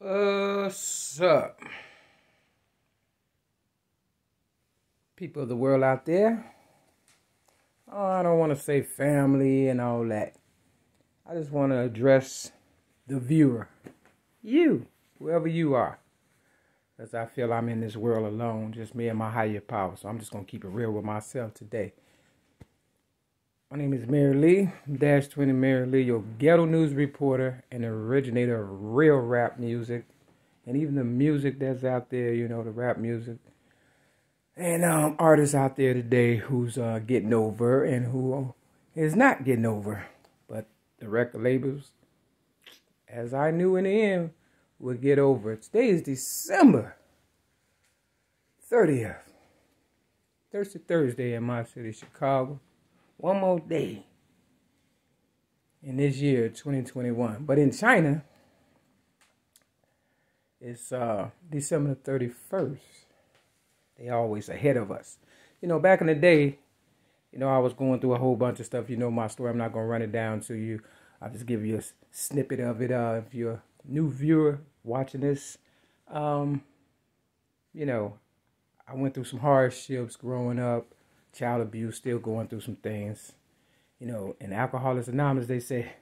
What's up, people of the world out there? Oh, I don't want to say family and all that. I just want to address the viewer. You, whoever you are. Because I feel I'm in this world alone, just me and my higher power. So I'm just going to keep it real with myself today. My name is Mary Lee, -20 Mary Lee, your ghetto news reporter and originator of real rap music. And even the music that's out there, you know, the rap music. And artists out there today who's getting over and who is not getting over. But the record labels, as I knew in the end, will get over. Today is December 30th. Thursday in my city, Chicago. One more day in this year, 2021. But in China, it's December 31st. They always ahead of us. You know, back in the day, you know, I was going through a whole bunch of stuff. You know my story. I'm not going to run it down to you. I'll just give you a snippet of it. If you're a new viewer watching this, you know, I went through some hardships growing up. Child abuse, still going through some things. You know, in Alcoholics Anonymous, they say,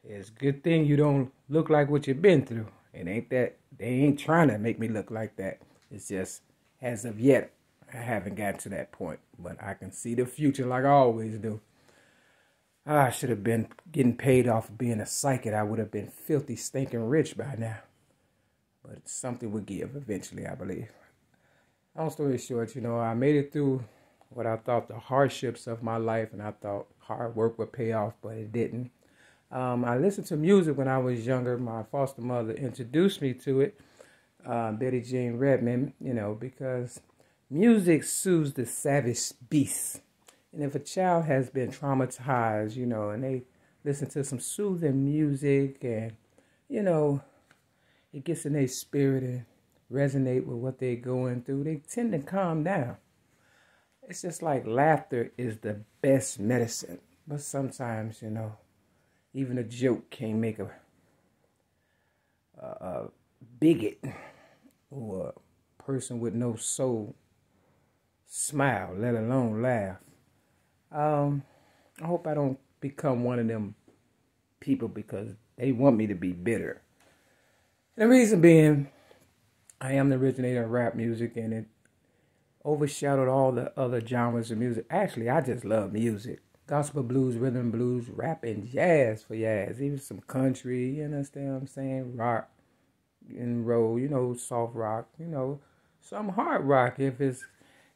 it's a good thing you don't look like what you've been through. It ain't that, they ain't trying to make me look like that. It's just, as of yet, I haven't gotten to that point. But I can see the future like I always do. I should have been getting paid off of being a psychic. I would have been filthy, stinking rich by now. But something would give eventually, I believe. Long story short, you know, I made it through what I thought the hardships of my life, and I thought hard work would pay off, but it didn't. I listened to music when I was younger. My foster mother introduced me to it, Betty Jean Redmond, you know, because music soothes the savage beast. And if a child has been traumatized, you know, and they listen to some soothing music and, you know, it gets in their spirit and resonate with what they're going through, they tend to calm down. It's just like laughter is the best medicine. But sometimes, you know, even a joke can't make a bigot or a person with no soul smile, let alone laugh. I hope I don't become one of them people because they want me to be bitter. And the reason being, I am the originator of rap music, and it overshadowed all the other genres of music. Actually, I just love music. Gospel blues, rhythm and blues, rap and jazz for jazz. Even some country, you understand what I'm saying? Rock and roll, you know, soft rock, you know. Some hard rock if it's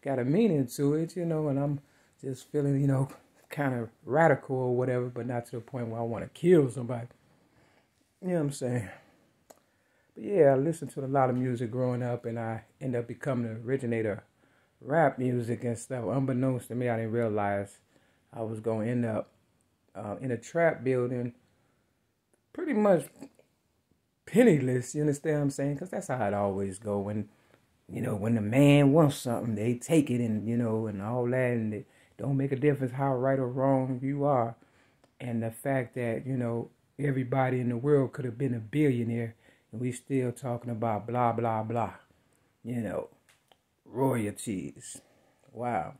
got a meaning to it, you know, and I'm just feeling, you know, kind of radical or whatever, but not to the point where I want to kill somebody. You know what I'm saying? But yeah, I listened to a lot of music growing up, and I ended up becoming the originator of rap music and stuff. Unbeknownst to me, I didn't realize I was going to end up in a trap building pretty much penniless, you understand what I'm saying? Because that's how it always go. When, you know, when the man wants something, they take it and, you know, and all that, and it don't make a difference how right or wrong you are. And the fact that, you know, everybody in the world could have been a billionaire, and we still talking about blah, blah, blah, you know, royalties. Wow.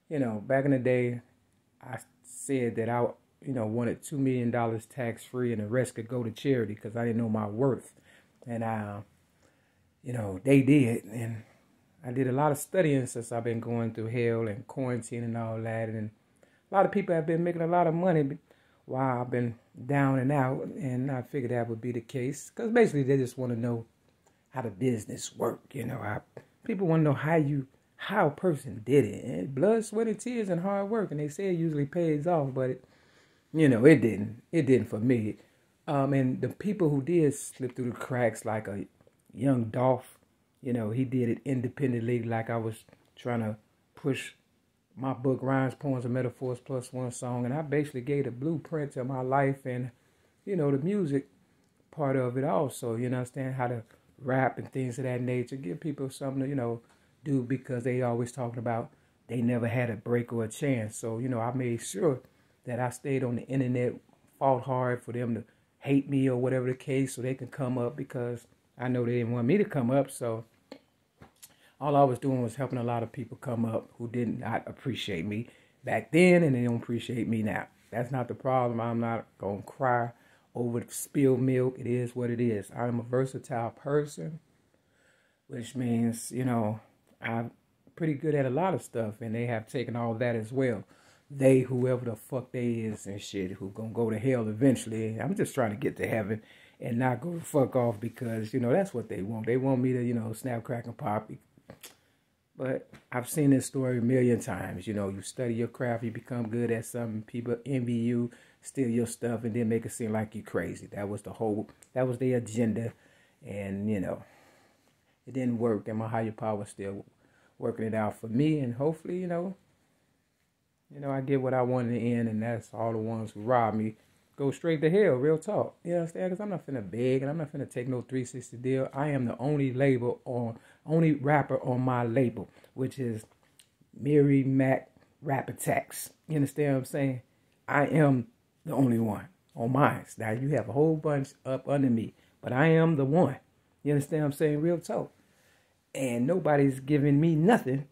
You know, back in the day, I said that I, you know, wanted $2 million tax-free and the rest could go to charity because I didn't know my worth. And, you know, they did. And I did a lot of studying since I've been going through hell and quarantine and all that. And a lot of people have been making a lot of money while I've been down and out. And I figured that would be the case because basically they just want to know how the business work. You know, people want to know how a person did it. And blood, sweat, and tears and hard work. And they say it usually pays off, but it, you know, it didn't. It didn't for me. And the people who did slip through the cracks, like a young Dolph, you know, he did it independently, like I was trying to push my book, Rhymes, Poems, and Metaphors Plus One song. And I basically gave the blueprint to my life and, you know, the music part of it also. You know, understand how to rap and things of that nature. Give people something to, you know, do because they always talking about they never had a break or a chance. So, you know, I made sure that I stayed on the internet, fought hard for them to hate me or whatever the case, so they can come up, because I know they didn't want me to come up. So all I was doing was helping a lot of people come up who did not appreciate me back then, and they don't appreciate me now. That's not the problem. I'm not going to cry over spilled milk. It is what it is. I'm a versatile person, which means, you know, I'm pretty good at a lot of stuff, and they have taken all that as well. They, whoever the fuck they is and shit, who gonna go to hell eventually. I'm just trying to get to heaven and not go the fuck off, because, you know, that's what they want. They want me to, you know, snap, crack, and pop. But I've seen this story a million times. You know, you study your craft, you become good at something, people envy you, steal your stuff, and then make it seem like you're crazy. That was their agenda. And, you know, it didn't work, and my higher power still working it out for me. And hopefully, you know, I get what I want in the end, and that's all the ones who rob me go straight to hell, real talk. You understand? Because I'm not finna beg, and I'm not finna take no 360 deal. I am the only rapper on my label, which is Mary Mac Rap Attacks. You understand what I'm saying? I am the only one on mine. Now, you have a whole bunch up under me, but I am the one. You understand what I'm saying? Real talk. And nobody's giving me nothing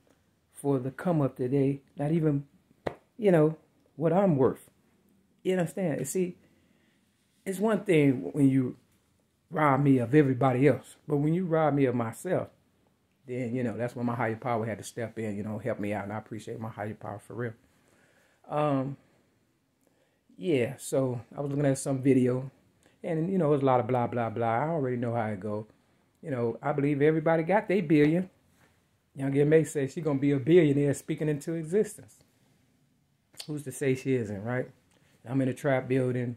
for the come up today, not even, you know, what I'm worth. You understand? You see, it's one thing when you rob me of everybody else, but when you rob me of myself, then, you know, that's when my higher power had to step in, you know, help me out, and I appreciate my higher power for real. Yeah, so I was looking at some video, and, you know, it was a lot of blah, blah, blah. I already know how it go. You know, I believe everybody got their billion. Young M.A. says she's going to be a billionaire speaking into existence. Who's to say she isn't, right? I'm in a trap building,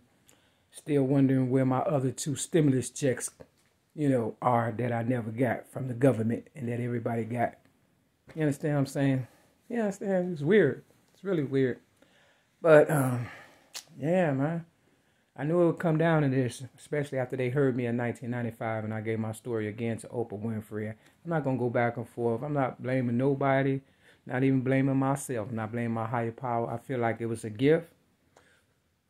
still wondering where my other 2 stimulus checks, you know, are that I never got from the government and that everybody got. You understand what I'm saying? Yeah, I understand. It's weird. It's really weird. But, yeah, man. I knew it would come down to this, especially after they heard me in 1995 and I gave my story again to Oprah Winfrey. I'm not going to go back and forth. I'm not blaming nobody, not even blaming myself, not blaming my higher power. I feel like it was a gift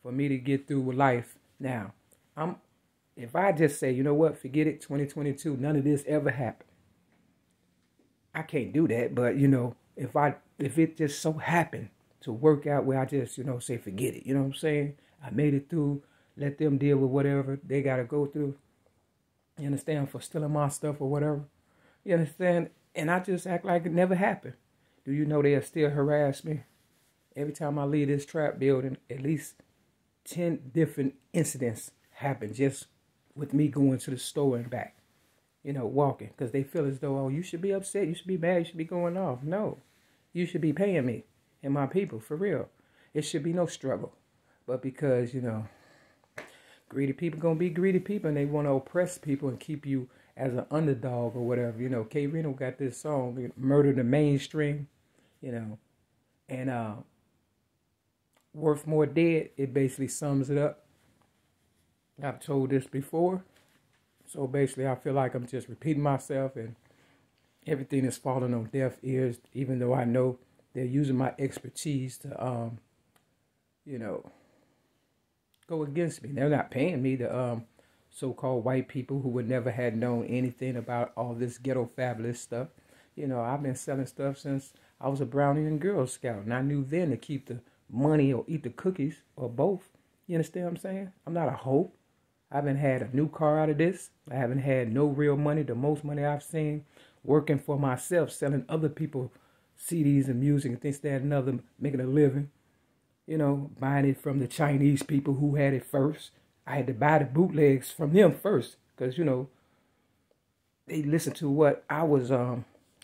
for me to get through with life. Now, if I just say, you know what, forget it, 2022, none of this ever happened. I can't do that, but, you know, if it just so happened to work out where I just, you know, say forget it, you know what I'm saying? I made it through. Let them deal with whatever they got to go through. You understand? For stealing my stuff or whatever. You understand? And I just act like it never happened. Do you know they'll still harass me? Every time I leave this trap building, at least 10 different incidents happen just with me going to the store and back. You know, walking. Because they feel as though, oh, you should be upset. You should be mad. You should be going off. No. You should be paying me and my people, for real. It should be no struggle. But because, you know, greedy people going to be greedy people, and they want to oppress people and keep you as an underdog or whatever. You know, Rino got this song, Murder the Mainstream, you know, and Worth More Dead. It basically sums it up. I've told this before. So basically, I feel like I'm just repeating myself, and everything is falling on deaf ears, even though I know they're using my expertise to, you know, go against me. They're not paying me, the so-called white people who would never had known anything about all this ghetto fabulous stuff. You know, I've been selling stuff since I was a Brownie and Girl Scout, and I knew then to keep the money or eat the cookies or both. You understand what I'm saying? I'm not a hoe. I haven't had a new car out of this. I haven't had no real money. The most money I've seen working for myself, selling other people CDs and music and things, that, and another, making a living. You know, buying it from the Chinese people who had it first. I had to buy the bootlegs from them first because, you know, they listened to what I was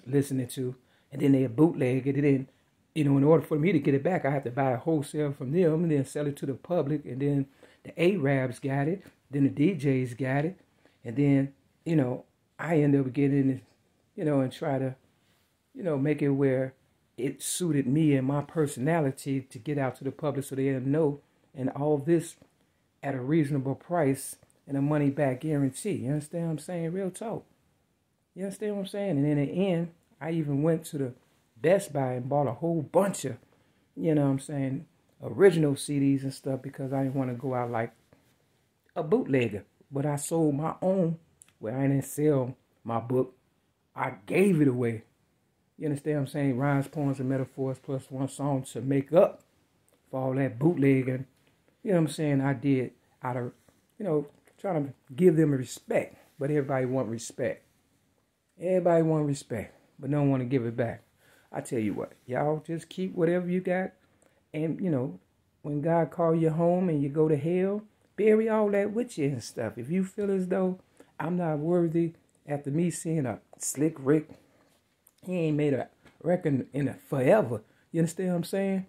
listening to, and then they bootleg it. And then, you know, in order for me to get it back, I had to buy a wholesale from them and then sell it to the public. And then the Arabs got it. Then the DJs got it. And then, you know, I ended up getting it, you know, and try to, you know, make it where it suited me and my personality to get out to the public so they'll know, and all this at a reasonable price and a money back guarantee. You understand what I'm saying? Real talk. You understand what I'm saying? And in the end, I even went to the Best Buy and bought a whole bunch of, you know what I'm saying, original CDs and stuff because I didn't want to go out like a bootlegger. But I sold my own. Well, I didn't sell my book. I gave it away. You understand what I'm saying? Rhymes, poems, and metaphors plus one song to make up for all that bootlegging. You know what I'm saying? I did out of, trying to give them a respect. But everybody want respect. Everybody want respect, but don't want to give it back. I tell you what, y'all just keep whatever you got. And, when God call you home and you go to hell, bury all that with you and stuff. If you feel as though I'm not worthy after me seeing a Slick Rick, he ain't made a record in it forever. You understand what I'm saying?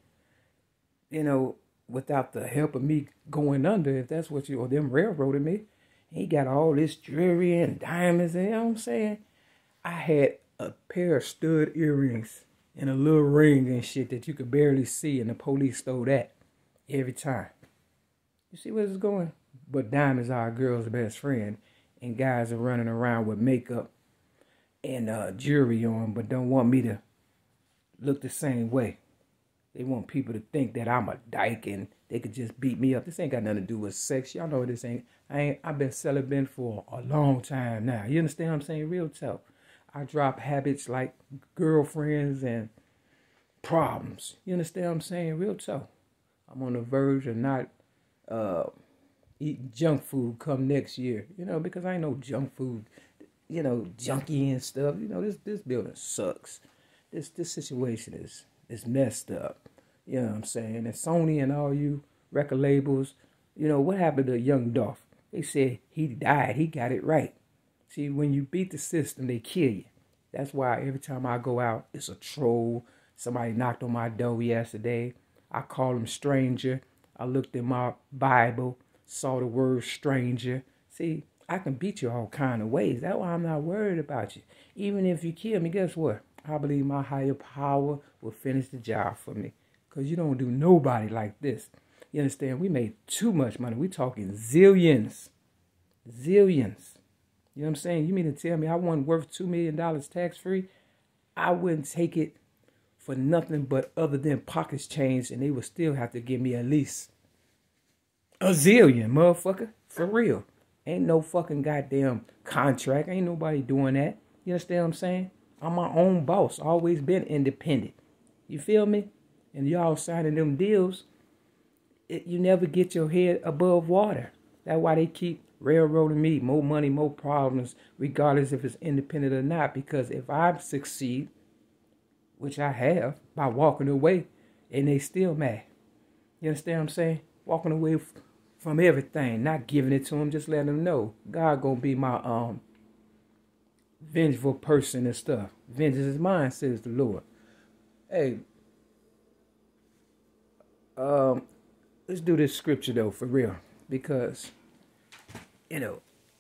Without the help of me going under, if that's what or them railroading me, he got all this jewelry and diamonds, and you know what I'm saying? I had a pair of stud earrings and a little ring and shit that you could barely see, and the police stole that every time. You see where this is going? But diamonds are a girl's best friend, and guys are running around with makeup and jewelry on, but don't want me to look the same way. They want people to think that I'm a dyke and they could just beat me up. This ain't got nothing to do with sex. Y'all know this ain't. I've been celibate for a long time now. You understand what I'm saying? Real tough. I drop habits like girlfriends and problems. You understand what I'm saying? Real tough. I'm on the verge of not eating junk food come next year. Because I ain't no junk food, junkie and stuff. This building sucks. This situation is messed up. You know what I'm saying? And Sony and all you record labels, what happened to young Dolph? They said he died. He got it right. See, when you beat the system, they kill you. That's why every time I go out, it's a troll. Somebody knocked on my door yesterday. I called him stranger. I looked in my Bible, saw the word stranger. See, I can beat you all kind of ways. That's why I'm not worried about you. Even if you kill me, guess what? I believe my higher power will finish the job for me. Because you don't do nobody like this. You understand? We made too much money. We talking zillions. Zillions. You know what I'm saying? You mean to tell me I wasn't worth $2 million tax-free? I wouldn't take it for nothing but other than pockets changed, and they would still have to give me at least a zillion, motherfucker. For real. Ain't no fucking goddamn contract. Ain't nobody doing that. You understand what I'm saying? I'm my own boss. Always been independent. You feel me? And y'all signing them deals, you never get your head above water. That's why they keep railroading me. More money, more problems, regardless if it's independent or not. Because if I succeed, which I have, by walking away, and they still mad. You understand what I'm saying? Walking away from everything, not giving it to them, just letting them know God gonna be my vengeful person and stuff. Vengeance is mine, says the Lord. Hey, let's do this scripture though, for real, because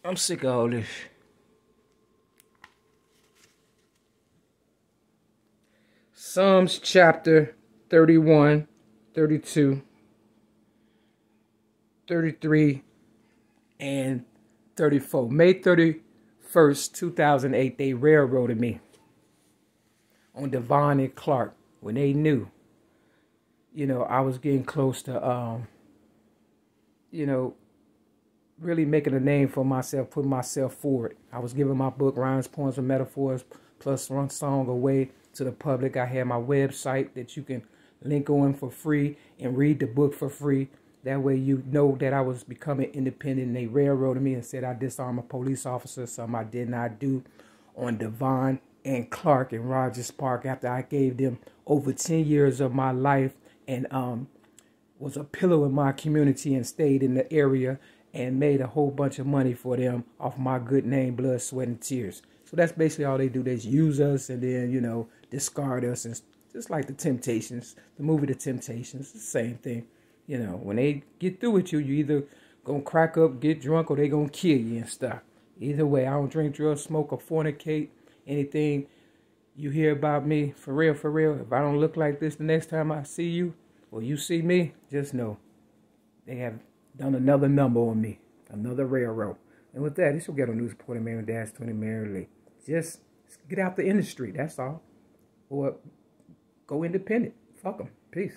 I'm sick of all this. Psalms chapter 31, 32, 33, and 34. May 31st, 2008, they railroaded me on Devon and Clark when they knew, I was getting close to, really making a name for myself, putting myself forward. I was giving my book, Rhymes, Poems, and Metaphors, plus one song away to the public. I had my website that you can link on for free and read the book for free. That way you know that I was becoming independent, and they railroaded me and said I disarmed a police officer, something I did not do, on Devon and Clark in Rogers Park, after I gave them over 10 years of my life and was a pillar in my community and stayed in the area and made a whole bunch of money for them off my good name, blood, sweat, and tears. So that's basically all they do. They just use us and then, discard us. And just like the Temptations, the movie The Temptations, it's the same thing. When they get through with you, you either gonna crack up, get drunk, or they gonna kill you and stuff. Either way, I don't drink, drugs, smoke, or fornicate. Anything you hear about me, for real, if I don't look like this the next time I see you, or you see me, just know they have done another number on me, another railroad. And with that, this will get on news reporting Mary Dash 20 Mary Lee. Just get out the industry, that's all. Or go independent. Fuck them. Peace.